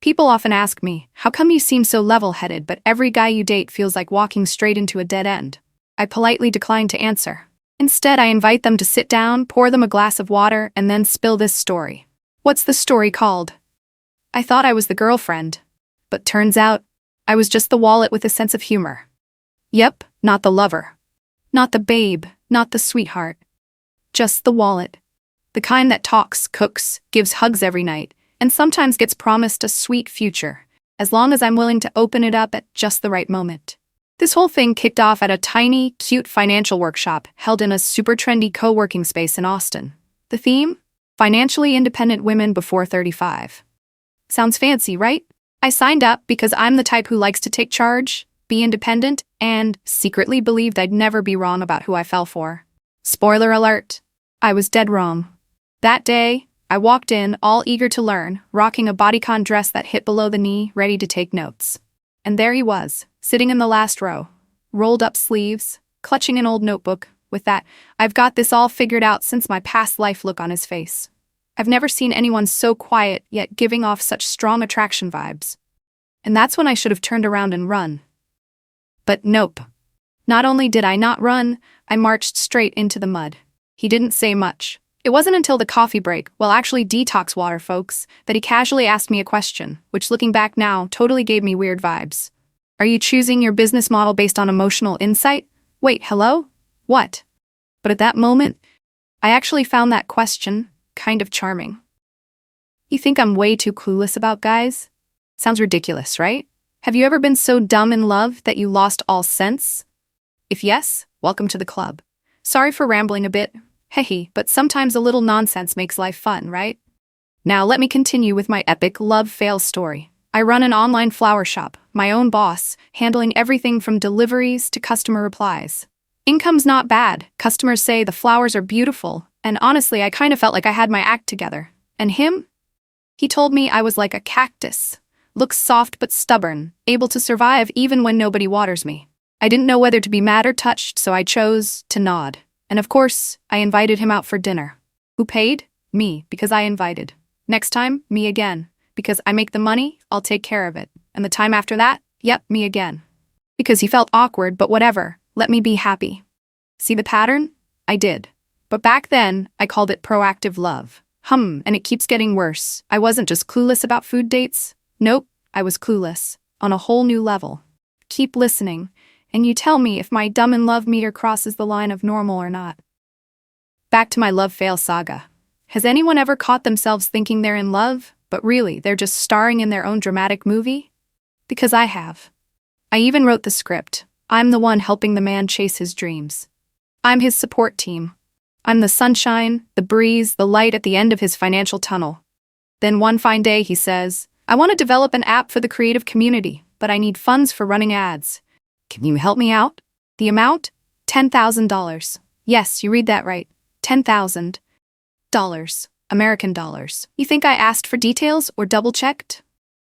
People often ask me, how come you seem so level-headed but every guy you date feels like walking straight into a dead end? I politely decline to answer. Instead, I invite them to sit down, pour them a glass of water, and then spill this story. What's the story called? I thought I was the girlfriend. But turns out, I was just the wallet with a sense of humor. Yep, not the lover. Not the babe, not the sweetheart. Just the wallet. The kind that talks, cooks, gives hugs every night, and sometimes gets promised a sweet future, as long as I'm willing to open it up at just the right moment. This whole thing kicked off at a tiny, cute financial workshop held in a super trendy co-working space in Austin. The theme? Financially independent women before 35. Sounds fancy, right? I signed up because I'm the type who likes to take charge, be independent, and secretly believed I'd never be wrong about who I fell for. Spoiler alert, I was dead wrong. That day, I walked in, all eager to learn, rocking a bodycon dress that hit below the knee, ready to take notes. And there he was, sitting in the last row, rolled up sleeves, clutching an old notebook, with that "I've got this all figured out since my past life" look on his face. I've never seen anyone so quiet, yet giving off such strong attraction vibes. And that's when I should have turned around and run. But nope. Not only did I not run, I marched straight into the mud. He didn't say much. It wasn't until the coffee break, well actually detox water folks, that he casually asked me a question, which looking back now totally gave me weird vibes. Are you choosing your business model based on emotional insight? Wait, hello? What? But at that moment, I actually found that question kind of charming. You think I'm way too clueless about guys? Sounds ridiculous, right? Have you ever been so dumb in love that you lost all sense? If yes, welcome to the club. Sorry for rambling a bit. Hey, but sometimes a little nonsense makes life fun, right? Now let me continue with my epic love fail story. I run an online flower shop, my own boss, handling everything from deliveries to customer replies. Income's not bad. Customers say the flowers are beautiful, and honestly, I kind of felt like I had my act together. And him? He told me I was like a cactus. Looks soft but stubborn, able to survive even when nobody waters me. I didn't know whether to be mad or touched, so I chose to nod. And of course, I invited him out for dinner. Who paid? Me, because I invited. Next time, me again. Because I make the money, I'll take care of it. And the time after that, yep, me again. Because he felt awkward, but whatever, let me be happy. See the pattern? I did. But back then, I called it proactive love. And it keeps getting worse. I wasn't just clueless about food dates. Nope, I was clueless. On a whole new level. Keep listening, and you tell me if my dumb in love meter crosses the line of normal or not. Back to my love fail saga. Has anyone ever caught themselves thinking they're in love, but really they're just starring in their own dramatic movie? Because I have. I even wrote the script. I'm the one helping the man chase his dreams. I'm his support team. I'm the sunshine, the breeze, the light at the end of his financial tunnel. Then one fine day he says, I want to develop an app for the creative community, but I need funds for running ads. Can you help me out? The amount? $10,000. Yes, you read that right. $10,000. American dollars. You think I asked for details or double-checked?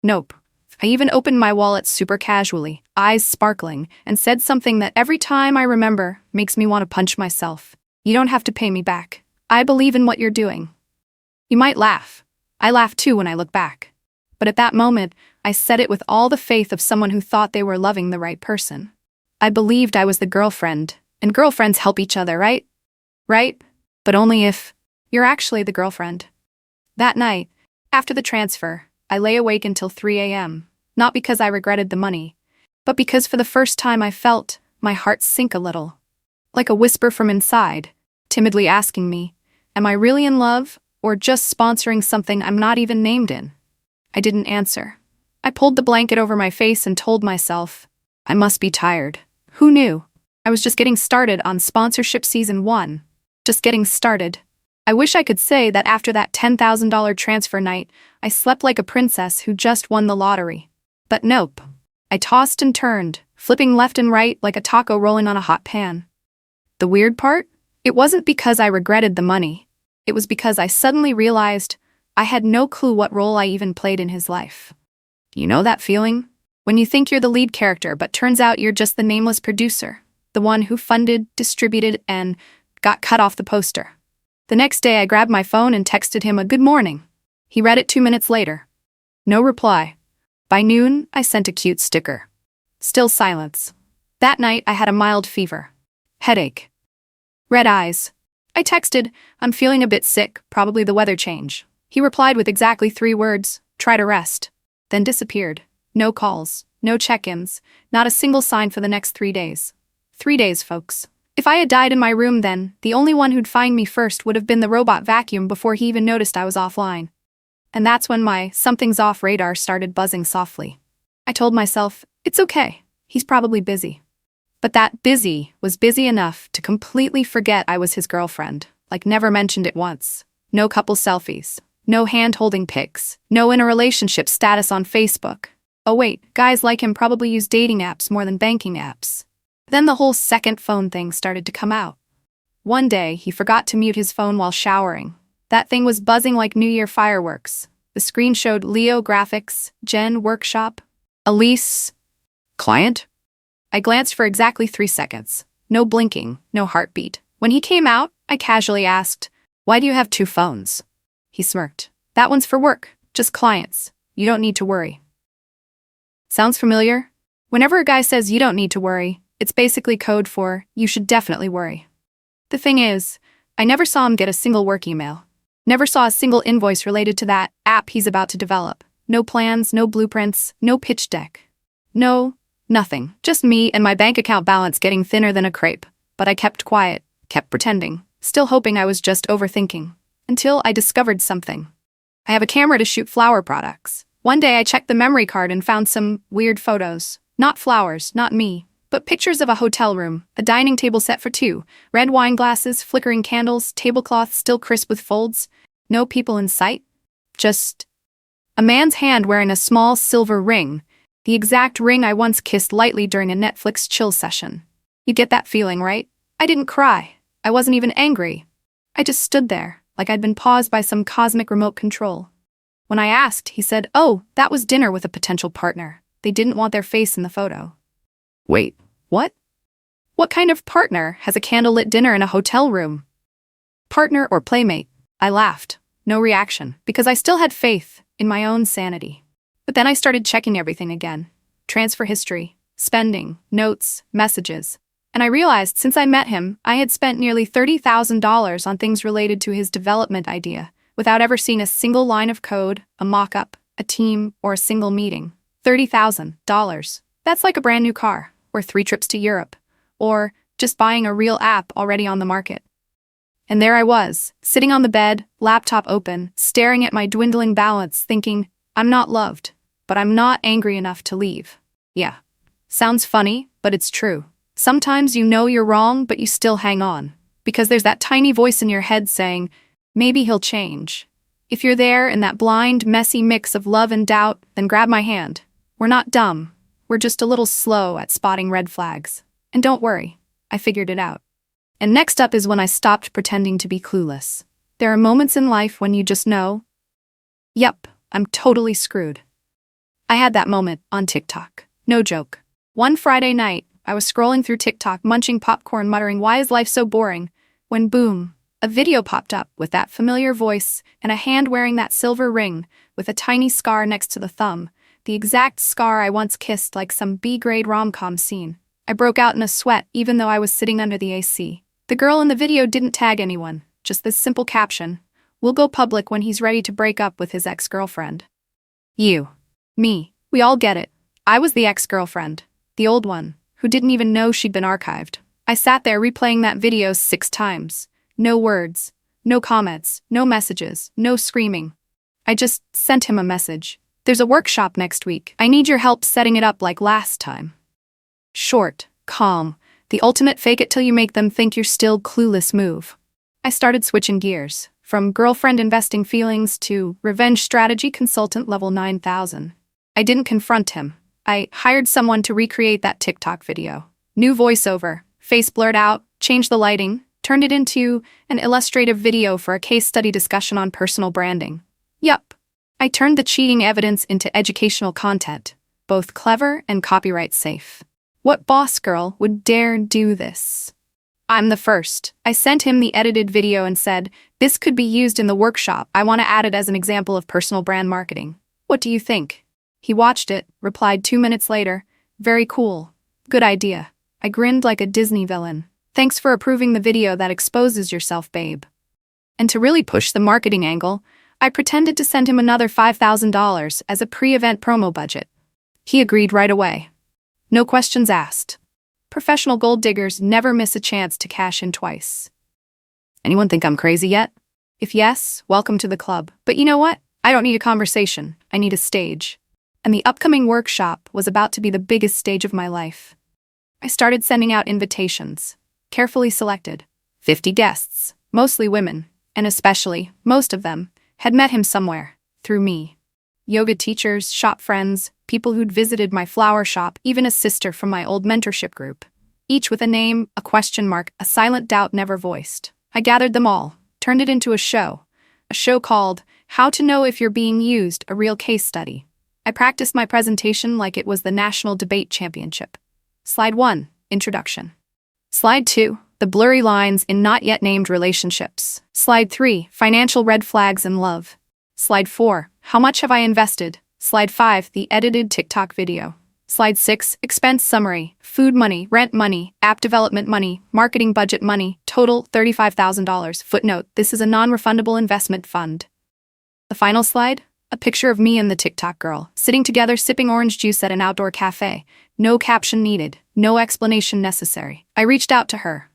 Nope. I even opened my wallet super casually, eyes sparkling, and said something that every time I remember makes me want to punch myself. You don't have to pay me back. I believe in what you're doing. You might laugh. I laugh too when I look back. But at that moment, I said it with all the faith of someone who thought they were loving the right person. I believed I was the girlfriend, and girlfriends help each other, right? Right? But only if you're actually the girlfriend. That night, after the transfer, I lay awake until 3 a.m., not because I regretted the money, but because for the first time I felt my heart sink a little. Like a whisper from inside, timidly asking me, am I really in love, or just sponsoring something I'm not even named in? I didn't answer. I pulled the blanket over my face and told myself, I must be tired. Who knew? I was just getting started on sponsorship season 1. Just getting started. I wish I could say that after that $10,000 transfer night, I slept like a princess who just won the lottery. But nope. I tossed and turned, flipping left and right like a taco rolling on a hot pan. The weird part? It wasn't because I regretted the money. It was because I suddenly realized I had no clue what role I even played in his life. You know that feeling? When you think you're the lead character, but turns out you're just the nameless producer, the one who funded, distributed, and got cut off the poster. The next day I grabbed my phone and texted him a good morning. He read it 2 minutes later. No reply. By noon, I sent a cute sticker. Still silence. That night, I had a mild fever. Headache. Red eyes. I texted, "I'm feeling a bit sick, probably the weather change." He replied with exactly 3 words, "Try to rest." Then disappeared. No calls, no check-ins, not a single sign for the next 3 days. 3 days, folks. If I had died in my room then, the only one who'd find me first would have been the robot vacuum before he even noticed I was offline. And that's when my something's off radar started buzzing softly. I told myself, it's okay, he's probably busy. But that busy was busy enough to completely forget I was his girlfriend, like never mentioned it once. No couple selfies, no hand-holding pics, no in a relationship status on Facebook. Oh wait, guys like him probably use dating apps more than banking apps. Then the whole second phone thing started to come out. One day, he forgot to mute his phone while showering. That thing was buzzing like New Year fireworks. The screen showed Leo Graphics, Jen Workshop, Elise, client. I glanced for exactly 3 seconds. No blinking, no heartbeat. When he came out, I casually asked, "Why do you have 2 phones?" He smirked. "That one's for work, just clients. You don't need to worry." Sounds familiar? Whenever a guy says you don't need to worry, it's basically code for you should definitely worry. The thing is, I never saw him get a single work email. Never saw a single invoice related to that app he's about to develop. No plans, no blueprints, no pitch deck. No, nothing. Just me and my bank account balance getting thinner than a crepe. But I kept quiet, kept pretending, still hoping I was just overthinking. Until I discovered something. I have a camera to shoot flower products. One day I checked the memory card and found some weird photos. Not flowers, not me, but pictures of a hotel room, a dining table set for 2, red wine glasses, flickering candles, tablecloth still crisp with folds. No people in sight. Just a man's hand wearing a small silver ring, the exact ring I once kissed lightly during a Netflix chill session. You get that feeling, right? I didn't cry. I wasn't even angry. I just stood there, like I'd been paused by some cosmic remote control. When I asked, he said, "Oh, that was dinner with a potential partner. They didn't want their face in the photo." Wait, what? What kind of partner has a candlelit dinner in a hotel room? Partner or playmate? I laughed. No reaction, because I still had faith in my own sanity. But then I started checking everything again. Transfer history, spending, notes, messages. And I realized since I met him, I had spent nearly $30,000 on things related to his development idea, without ever seeing a single line of code, a mock-up, a team, or a single meeting. $30,000. That's like a brand new car, or 3 trips to Europe, or just buying a real app already on the market. And there I was, sitting on the bed, laptop open, staring at my dwindling balance, thinking, I'm not loved, but I'm not angry enough to leave. Yeah. Sounds funny, but it's true. Sometimes you know you're wrong, but you still hang on. Because there's that tiny voice in your head saying, maybe he'll change. If you're there in that blind, messy mix of love and doubt, then grab my hand. We're not dumb. We're just a little slow at spotting red flags. And don't worry, I figured it out. And next up is when I stopped pretending to be clueless. There are moments in life when you just know, yep, I'm totally screwed. I had that moment on TikTok. No joke. One Friday night, I was scrolling through TikTok, munching popcorn, muttering, why is life so boring? When boom, a video popped up with that familiar voice and a hand wearing that silver ring with a tiny scar next to the thumb, the exact scar I once kissed like some B-grade rom-com scene. I broke out in a sweat even though I was sitting under the AC. The girl in the video didn't tag anyone, just this simple caption, "We'll go public when he's ready to break up with his ex-girlfriend." You. Me. We all get it. I was the ex-girlfriend. The old one, who didn't even know she'd been archived. I sat there replaying that video 6 times. No words, no comments, no messages, no screaming. I just sent him a message. There's a workshop next week. I need your help setting it up like last time. Short, calm, the ultimate fake it till you make them think you're still clueless move. I started switching gears, from girlfriend investing feelings to revenge strategy consultant level 9,000. I didn't confront him. I hired someone to recreate that TikTok video. New voiceover, face blurred out, changed the lighting, turned it into an illustrative video for a case study discussion on personal branding. Yup. I turned the cheating evidence into educational content, both clever and copyright safe. What boss girl would dare do this? I'm the first. I sent him the edited video and said, this could be used in the workshop. I want to add it as an example of personal brand marketing. What do you think? He watched it, replied 2 minutes later, very cool. Good idea. I grinned like a Disney villain. Thanks for approving the video that exposes yourself, babe. And to really push the marketing angle, I pretended to send him another $5,000 as a pre-event promo budget. He agreed right away. No questions asked. Professional gold diggers never miss a chance to cash in twice. Anyone think I'm crazy yet? If yes, welcome to the club. But you know what? I don't need a conversation. I need a stage. And the upcoming workshop was about to be the biggest stage of my life. I started sending out invitations, carefully selected. 50 guests, mostly women, and especially, most of them, had met him somewhere, through me. Yoga teachers, shop friends, people who'd visited my flower shop, even a sister from my old mentorship group. Each with a name, a question mark, a silent doubt never voiced. I gathered them all, turned it into a show called How to Know If You're Being Used, a real case study. I practiced my presentation like it was the National Debate Championship. Slide 1, Introduction. Slide 2, the blurry lines in not yet named relationships. Slide 3, financial red flags in love. Slide 4, how much have I invested? Slide 5, the edited TikTok video. Slide 6, expense summary, food money, rent money, app development money, marketing budget money, total $35,000. Footnote, this is a non-refundable investment fund. The final slide, a picture of me and the TikTok girl, sitting together sipping orange juice at an outdoor cafe. No caption needed, no explanation necessary. I reached out to her.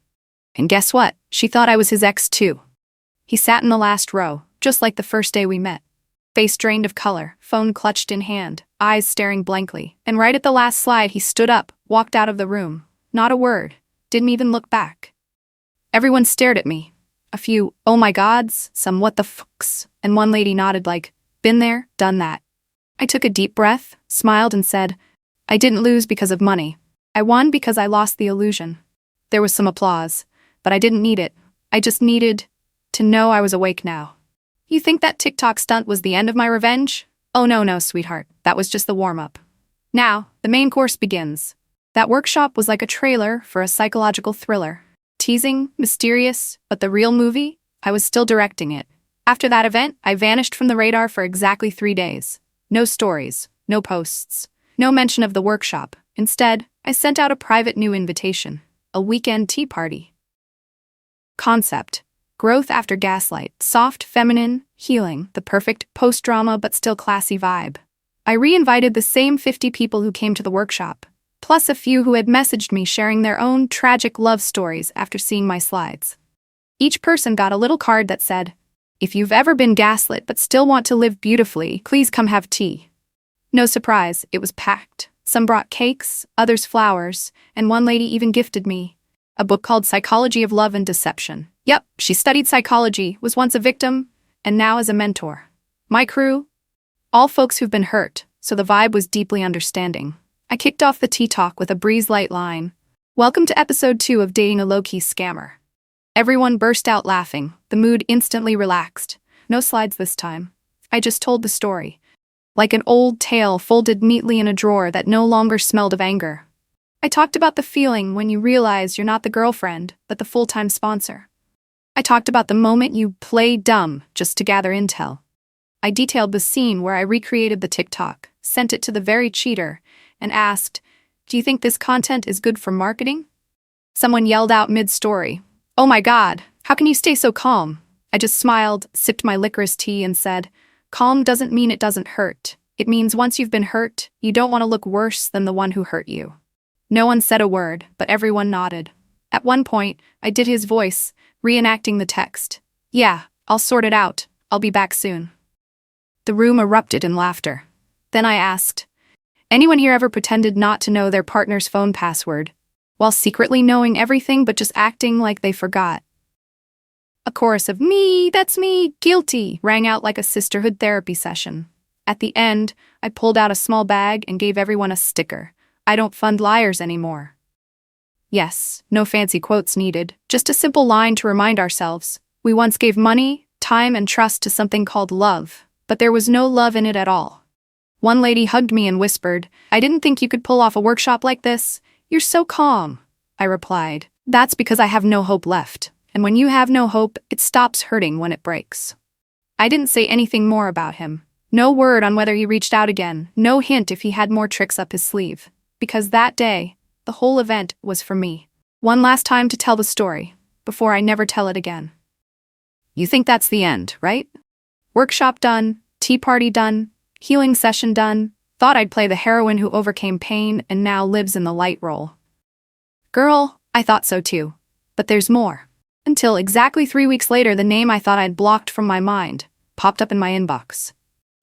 And guess what? She thought I was his ex too. He sat in the last row, just like the first day we met. Face drained of color, phone clutched in hand, eyes staring blankly. And right at the last slide, he stood up, walked out of the room. Not a word. Didn't even look back. Everyone stared at me. A few, oh my gods, some what the fucks, and one lady nodded like, been there, done that. I took a deep breath, smiled and said, I didn't lose because of money. I won because I lost the illusion. There was some applause, but I didn't need it. I just needed to know I was awake now. You think that TikTok stunt was the end of my revenge? Oh no, sweetheart. That was just the warm-up. Now, the main course begins. That workshop was like a trailer for a psychological thriller. Teasing, mysterious, but the real movie? I was still directing it. After that event, I vanished from the radar for exactly 3 days. No stories, no posts, no mention of the workshop. Instead, I sent out a private new invitation. A weekend tea party. Concept. Growth after gaslight, soft, feminine, healing, the perfect post-drama but still classy vibe. I re-invited the same 50 people who came to the workshop, plus a few who had messaged me sharing their own tragic love stories after seeing my slides. Each person got a little card that said, if you've ever been gaslit but still want to live beautifully, please come have tea. No surprise, it was packed. Some brought cakes, others flowers, and one lady even gifted me a book called Psychology of Love and Deception. Yep, she studied psychology, was once a victim, and now is a mentor. My crew? All folks who've been hurt, so the vibe was deeply understanding. I kicked off the tea talk with a breeze-light line. Welcome to episode 2 of Dating a Low-Key Scammer. Everyone burst out laughing, the mood instantly relaxed. No slides this time. I just told the story. Like an old tale folded neatly in a drawer that no longer smelled of anger. I talked about the feeling when you realize you're not the girlfriend, but the full-time sponsor. I talked about the moment you play dumb just to gather intel. I detailed the scene where I recreated the TikTok, sent it to the very cheater, and asked, do you think this content is good for marketing? Someone yelled out mid-story, oh my God, how can you stay so calm? I just smiled, sipped my licorice tea and said, calm doesn't mean it doesn't hurt. It means once you've been hurt, you don't want to look worse than the one who hurt you. No one said a word, but everyone nodded. At one point, I did his voice, reenacting the text. Yeah, I'll sort it out. I'll be back soon. The room erupted in laughter. Then I asked, anyone here ever pretended not to know their partner's phone password, while secretly knowing everything but just acting like they forgot? A chorus of me, that's me, guilty, rang out like a sisterhood therapy session. At the end, I pulled out a small bag and gave everyone a sticker. I don't fund liars anymore. Yes, no fancy quotes needed, just a simple line to remind ourselves. We once gave money, time, and trust to something called love, but there was no love in it at all. One lady hugged me and whispered, I didn't think you could pull off a workshop like this. You're so calm. I replied, that's because I have no hope left. And when you have no hope, it stops hurting when it breaks. I didn't say anything more about him. No word on whether he reached out again, no hint if he had more tricks up his sleeve. Because that day, the whole event was for me. One last time to tell the story, before I never tell it again. You think that's the end, right? Workshop done, tea party done, healing session done, thought I'd play the heroine who overcame pain and now lives in the light role. Girl, I thought so too. But there's more. Until exactly 3 weeks later, the name I thought I'd blocked from my mind popped up in my inbox.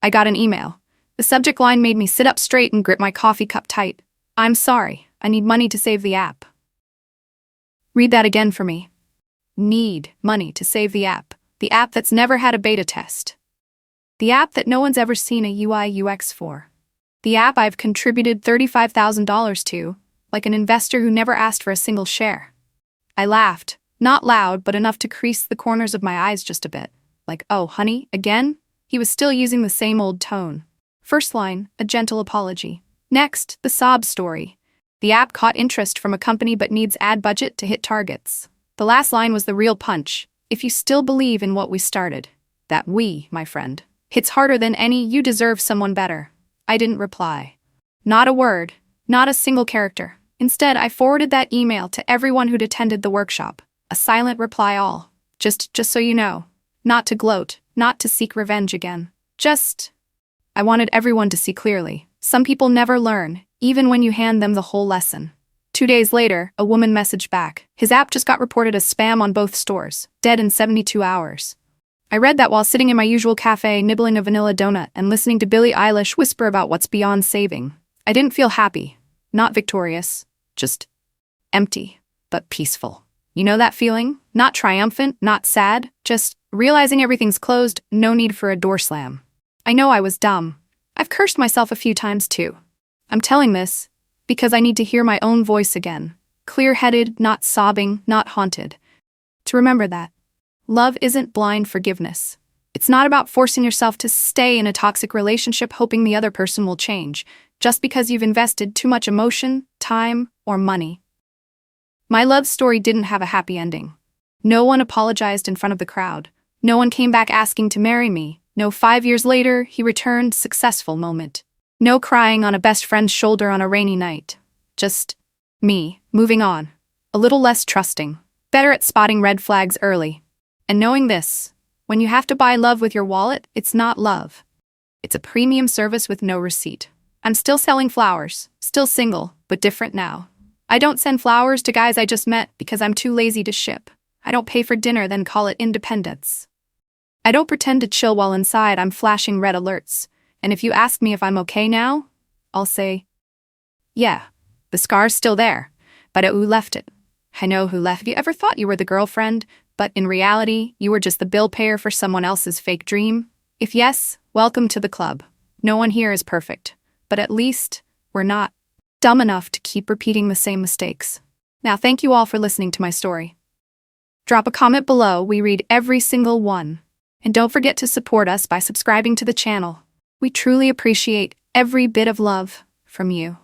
I got an email. The subject line made me sit up straight and grip my coffee cup tight. I'm sorry, I need money to save the app. Read that again for me. Need money to save the app that's never had a beta test. The app that no one's ever seen a UI UX for. The app I've contributed $35,000 to, like an investor who never asked for a single share. I laughed, not loud but enough to crease the corners of my eyes just a bit. Like, oh, honey, again? He was still using the same old tone. First line, a gentle apology. Next, the sob story. The app caught interest from a company but needs ad budget to hit targets. The last line was the real punch. If you still believe in what we started, that we, my friend, hits harder than any, you deserve someone better. I didn't reply. Not a word, not a single character. Instead, I forwarded that email to everyone who'd attended the workshop. A silent reply all. Just so you know. Not to gloat, not to seek revenge again. I wanted everyone to see clearly. Some people never learn, even when you hand them the whole lesson. 2 days later, a woman messaged back. His app just got reported as spam on both stores, dead in 72 hours. I read that while sitting in my usual cafe, nibbling a vanilla donut and listening to Billie Eilish whisper about what's beyond saving. I didn't feel happy, not victorious, just empty, but peaceful. You know that feeling? Not triumphant, not sad, just realizing everything's closed, no need for a door slam. I know I was dumb. I've cursed myself a few times too. I'm telling this because I need to hear my own voice again. Clear-headed, not sobbing, not haunted. To remember that. Love isn't blind forgiveness. It's not about forcing yourself to stay in a toxic relationship hoping the other person will change, just because you've invested too much emotion, time, or money. My love story didn't have a happy ending. No one apologized in front of the crowd. No one came back asking to marry me. No 5 years later, he returned successful moment. No crying on a best friend's shoulder on a rainy night. Just me, moving on. A little less trusting. Better at spotting red flags early. And knowing this, when you have to buy love with your wallet, it's not love. It's a premium service with no receipt. I'm still selling flowers, still single, but different now. I don't send flowers to guys I just met because I'm too lazy to ship. I don't pay for dinner then call it independence. I don't pretend to chill while inside I'm flashing red alerts. And if you ask me if I'm okay now, I'll say, yeah, the scar's still there, but who left it? I know who left. Have you ever thought you were the girlfriend, but in reality, you were just the bill payer for someone else's fake dream? If yes, welcome to the club. No one here is perfect, but at least we're not dumb enough to keep repeating the same mistakes. Now, thank you all for listening to my story. Drop a comment below, we read every single one. And don't forget to support us by subscribing to the channel. We truly appreciate every bit of love from you.